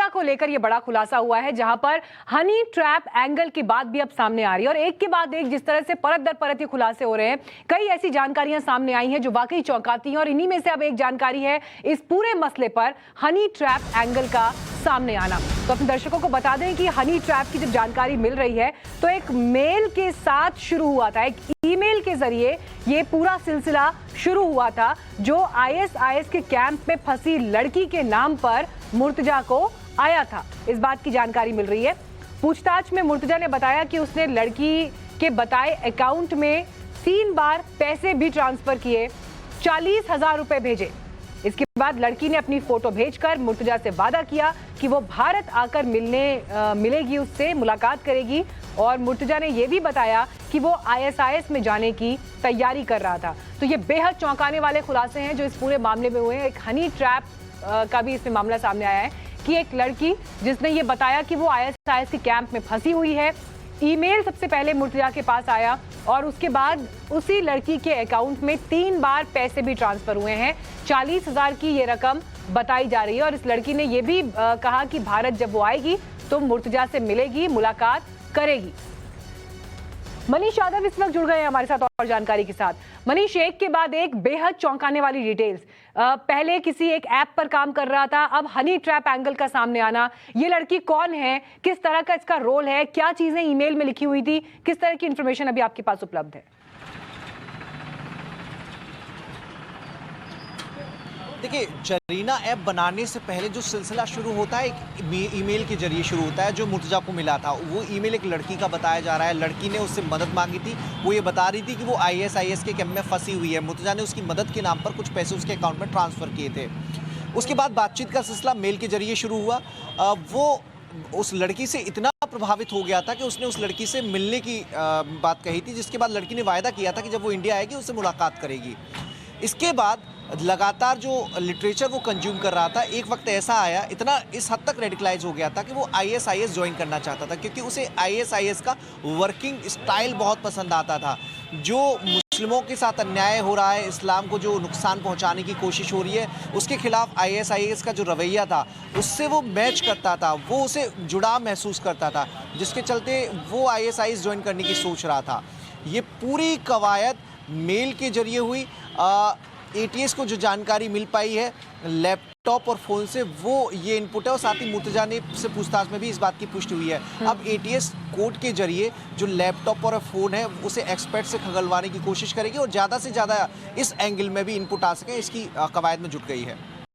को लेकर यह बड़ा खुलासा हुआ है, जहां पर हनी ट्रैप एंगल की बात भी अब सामने आ रही है और एक के बाद एक जिस तरह से परत दर परत ये खुलासे हो रहे हैं, कई ऐसी जानकारियां सामने आई हैं जो वाकई चौंकाती हैं। और इन्हीं में से अब एक जानकारी है इस पूरे मसले पर हनी ट्रैप एंगल का सामने आना। तो अपने दर्शकों को बता दें कि हनी ट्रैप की जब जानकारी मिल रही है तो एक मेल के साथ शुरू हुआ था, एक ईमेल के जरिए ये पूरा सिलसिला शुरू हुआ था, जो आईएसआईएस के कैंप में फंसी लड़की के नाम पर मुर्तजा को आया था। इस बात की जानकारी मिल रही है। पूछताछ में मुर्तजा ने बताया कि उसने लड़की के बताए अकाउंट में 3 बार पैसे भी ट्रांसफर किए, 40,000 रुपए भेजे। इसके बाद लड़की ने अपनी फोटो भेजकर मुर्तजा से वादा किया कि वो भारत आकर मिलेगी, उससे मुलाकात करेगी। और मुर्तजा ने यह भी बताया कि वो आईएसआईएस में जाने की तैयारी कर रहा था। तो ये बेहद चौंकाने वाले खुलासे हैं जो इस पूरे मामले में हुए हैं। एक हनी ट्रैप का भी इसमें मामला सामने आया है कि एक लड़की जिसने ये बताया कि वो आईएसआईएस के कैंप में फंसी हुई है, ईमेल सबसे पहले मुर्तजा के पास आया और उसके बाद उसी लड़की के अकाउंट में 3 बार पैसे भी ट्रांसफर हुए हैं। 40,000 की ये रकम बताई जा रही है और इस लड़की ने ये भी कहा कि भारत जब वो आएगी तो मुर्तजा से मिलेगी, मुलाकात करेगी। मनीष यादव इस वक्त जुड़ गए हैं हमारे साथ और जानकारी के साथ। मनीष, एक के बाद एक बेहद चौंकाने वाली डिटेल्स। पहले किसी एक ऐप पर काम कर रहा था, अब हनी ट्रैप एंगल का सामने आना। ये लड़की कौन है, किस तरह का इसका रोल है, क्या चीजें ईमेल में लिखी हुई थी, किस तरह की इंफॉर्मेशन अभी आपके पास उपलब्ध है? देखिए, जरीना ऐप बनाने से पहले जो सिलसिला शुरू होता है एक ईमेल के जरिए शुरू होता है, जो मुर्तजा को मिला था। वो ईमेल एक लड़की का बताया जा रहा है। लड़की ने उससे मदद मांगी थी। वो ये बता रही थी कि वो आईएसआईएस के कैंप में फंसी हुई है। मुर्तजा ने उसकी मदद के नाम पर कुछ पैसे उसके अकाउंट में ट्रांसफ़र किए थे। उसके बाद बातचीत का सिलसिला मेल के जरिए शुरू हुआ। वो उस लड़की से इतना प्रभावित हो गया था कि उसने उस लड़की से मिलने की बात कही थी, जिसके बाद लड़की ने वायदा किया था कि जब वो इंडिया आएगी उससे मुलाकात करेगी। इसके बाद लगातार जो लिटरेचर वो कंज्यूम कर रहा था, एक वक्त ऐसा आया, इतना इस हद तक रेडिकलाइज हो गया था कि वो आईएसआईएस ज्वाइन करना चाहता था, क्योंकि उसे आईएसआईएस का वर्किंग स्टाइल बहुत पसंद आता था। जो मुस्लिमों के साथ अन्याय हो रहा है, इस्लाम को जो नुकसान पहुंचाने की कोशिश हो रही है, उसके खिलाफ आईएसआईएस का जो रवैया था उससे वो मैच करता था, वो उसे जुड़ाव महसूस करता था, जिसके चलते वो आईएसआईएस ज्वाइन करने की सोच रहा था। ये पूरी कवायद मेल के जरिए हुई। एटीएस को जो जानकारी मिल पाई है लैपटॉप और फ़ोन से, वो ये इनपुट है। और साथ ही मुर्तजा ने से पूछताछ में भी इस बात की पुष्टि हुई है। अब एटीएस कोड के जरिए जो लैपटॉप और फ़ोन है उसे एक्सपर्ट से खंगलवाने की कोशिश करेगी और ज़्यादा से ज़्यादा इस एंगल में भी इनपुट आ सके, इसकी कवायद में जुट गई है।